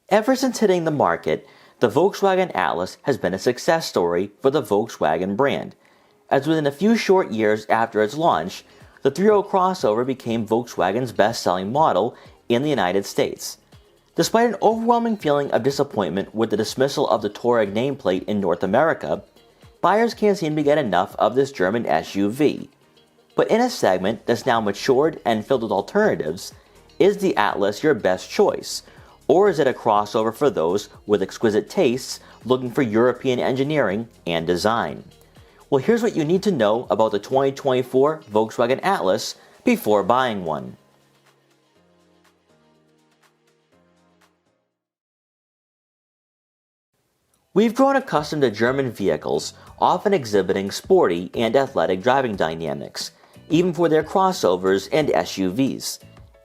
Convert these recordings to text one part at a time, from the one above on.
Ever since hitting the market, the Volkswagen Atlas has been a success story for the Volkswagen brand, as within a few short years after its launch, the three-row crossover became Volkswagen's best-selling model in the United States. Despite an overwhelming feeling of disappointment with the dismissal of the Touareg nameplate in North America, buyers can't seem to get enough of this German SUV. But in a segment that's now matured and filled with alternatives, is the Atlas your best choice? Or is it a crossover for those with exquisite tastes looking for European engineering and design? Well, here's what you need to know about the 2024 Volkswagen Atlas before buying one. We've grown accustomed to German vehicles often exhibiting sporty and athletic driving dynamics, even for their crossovers and SUVs,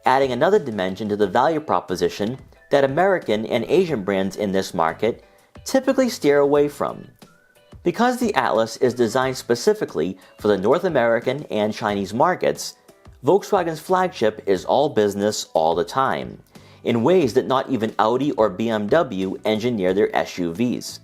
adding another dimension to the value proposition that American and Asian brands in this market typically steer away from. Because the Atlas is designed specifically for the North American and Chinese markets, Volkswagen's flagship is all business all the time, in ways that not even Audi or BMW engineer their SUVs.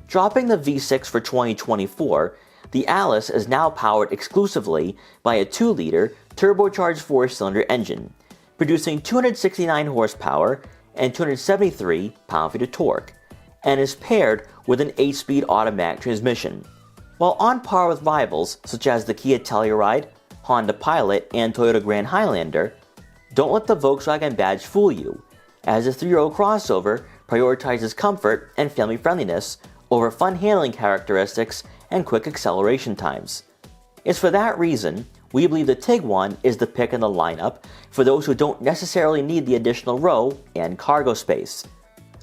Dropping the V6 for 2024, the Atlas is now powered exclusively by a 2-liter turbocharged 4-cylinder engine, producing 269 horsepower and 273 pound-feet of torque, and is paired with an 8-speed automatic transmission. While on par with rivals such as the Kia Telluride, Honda Pilot, and Toyota Grand Highlander, don't let the Volkswagen badge fool you, as the 3-row crossover prioritizes comfort and family friendliness over fun handling characteristics and quick acceleration times. It's for that reason we believe the Tiguan is the pick in the lineup for those who don't necessarily need the additional row and cargo space.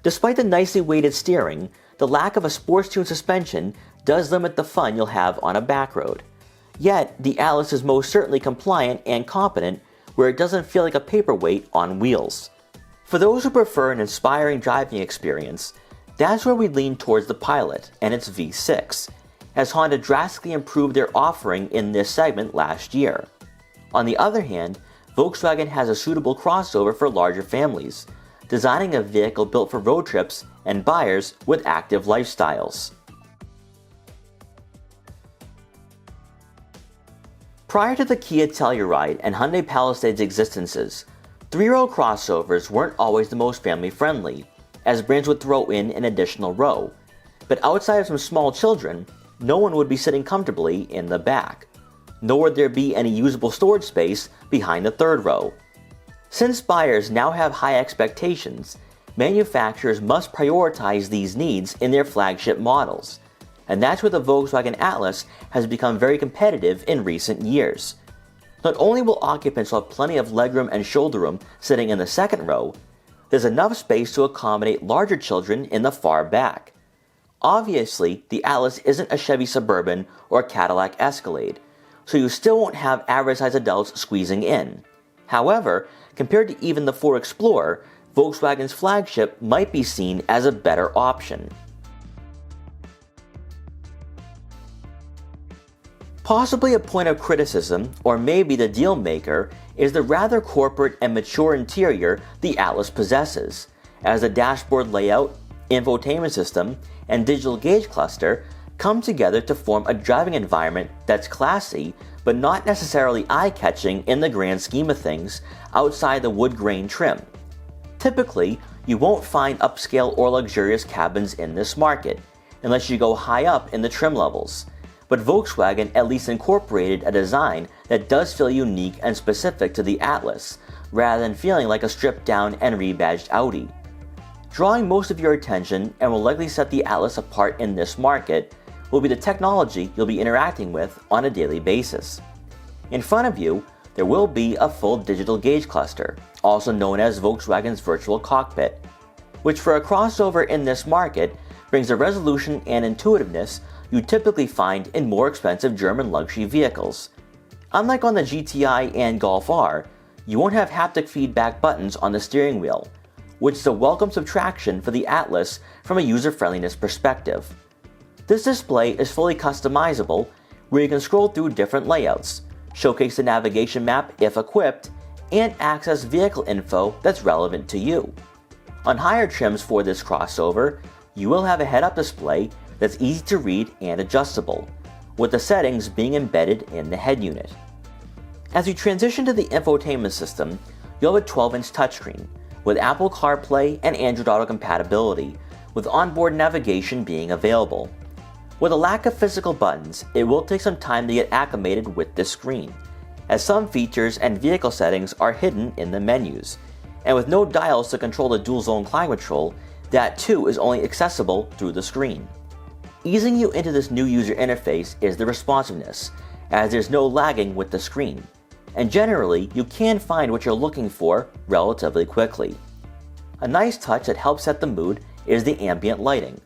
Despite the nicely weighted steering, the lack of a sports-tuned suspension does limit the fun you'll have on a back road. Yet, the Atlas is most certainly compliant and competent where it doesn't feel like a paperweight on wheels. For those who prefer an inspiring driving experience, that's where we lean towards the Pilot and its V6, as Honda drastically improved their offering in this segment last year. On the other hand, Volkswagen has a suitable crossover for larger families, designing a vehicle built for road trips and buyers with active lifestyles. Prior to the Kia Telluride and Hyundai Palisade's existences, 3-row crossovers weren't always the most family-friendly, as brands would throw in an additional row. But outside of some small children, no one would be sitting comfortably in the back, nor would there be any usable storage space behind the 3rd row. Since buyers now have high expectations, manufacturers must prioritize these needs in their flagship models, and that's where the Volkswagen Atlas has become very competitive in recent years. Not only will occupants have plenty of legroom and shoulder room sitting in the 2nd row, there's enough space to accommodate larger children in the far back. Obviously, the Atlas isn't a Chevy Suburban or Cadillac Escalade, so you still won't have average-sized adults squeezing in. However, compared to even the Ford Explorer, Volkswagen's flagship might be seen as a better option. Possibly a point of criticism, or maybe the deal maker, is the rather corporate and mature interior the Atlas possesses, as the dashboard layout, infotainment system, and digital gauge cluster come together to form a driving environment that's classy but not necessarily eye-catching in the grand scheme of things outside the wood grain trim. Typically, you won't find upscale or luxurious cabins in this market, unless you go high up in the trim levels. But Volkswagen at least incorporated a design that does feel unique and specific to the Atlas, rather than feeling like a stripped-down and rebadged Audi. Drawing most of your attention and will likely set the Atlas apart in this market will be the technology you'll be interacting with on a daily basis. In front of you, there will be a full digital gauge cluster, also known as Volkswagen's virtual cockpit, which for a crossover in this market brings the resolution and intuitiveness you typically find in more expensive German luxury vehicles. Unlike on the GTI and Golf R, you won't have haptic feedback buttons on the steering wheel, which is a welcome subtraction for the Atlas from a user-friendliness perspective. This display is fully customizable, where you can scroll through different layouts, showcase the navigation map if equipped, and access vehicle info that's relevant to you. On higher trims for this crossover, you will have a head-up display that's easy to read and adjustable, with the settings being embedded in the head unit. As you transition to the infotainment system, you'll have a 12-inch touchscreen with Apple CarPlay and Android Auto compatibility, with onboard navigation being available. With a lack of physical buttons, it will take some time to get acclimated with this screen, as some features and vehicle settings are hidden in the menus, and with no dials to control the dual-zone climate control, that too is only accessible through the screen. Easing you into this new user interface is the responsiveness, as there's no lagging with the screen, and generally you can find what you're looking for relatively quickly. A nice touch that helps set the mood is the ambient lighting,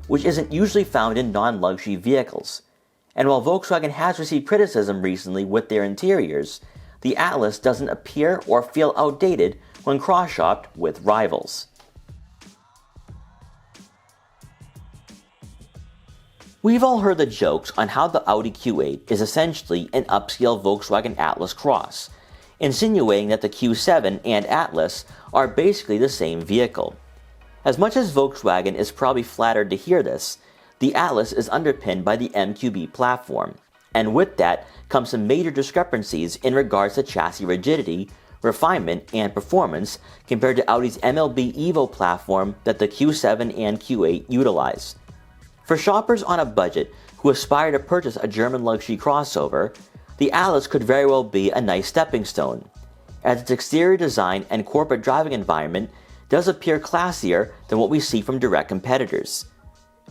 which isn't usually found in non-luxury vehicles. And while Volkswagen has received criticism recently with their interiors, the Atlas doesn't appear or feel outdated when cross-shopped with rivals. We've all heard the jokes on how the Audi Q8 is essentially an upscale Volkswagen Atlas cross, insinuating that the Q7 and Atlas are basically the same vehicle. As much as Volkswagen is probably flattered to hear this, the Atlas is underpinned by the MQB platform, and with that comes some major discrepancies in regards to chassis rigidity, refinement, and performance compared to Audi's MLB Evo platform that the Q7 and Q8 utilize. For shoppers on a budget who aspire to purchase a German luxury crossover, the Atlas could very well be a nice stepping stone, as its exterior design and corporate driving environment does appear classier than what we see from direct competitors.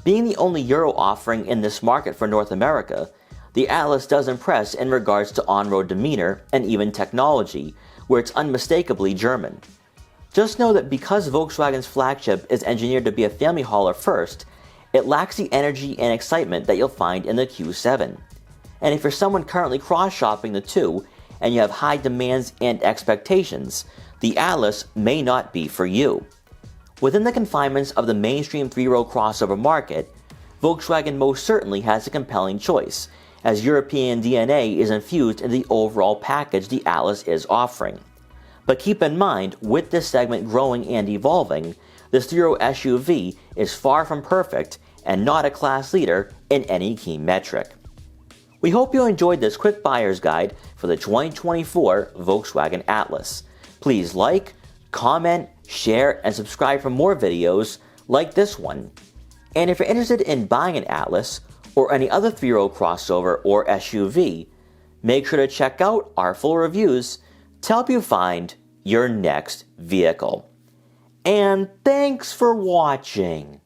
Being the only Euro offering in this market for North America, the Atlas does impress in regards to on-road demeanor and even technology, where it's unmistakably German. Just know that because Volkswagen's flagship is engineered to be a family hauler first, it lacks the energy and excitement that you'll find in the Q7. And if you're someone currently cross-shopping the two and you have high demands and expectations, the Atlas may not be for you. Within the confinements of the mainstream three-row crossover market, Volkswagen most certainly has a compelling choice, as European DNA is infused in the overall package the Atlas is offering. But keep in mind, with this segment growing and evolving, this three-row SUV is far from perfect and not a class leader in any key metric. We hope you enjoyed this quick buyer's guide for the 2024 Volkswagen Atlas. Please like, comment, share, and subscribe for more videos like this one. And if you're interested in buying an Atlas or any other three-row crossover or SUV, make sure to check out our full reviews to help you find your next vehicle. And thanks for watching.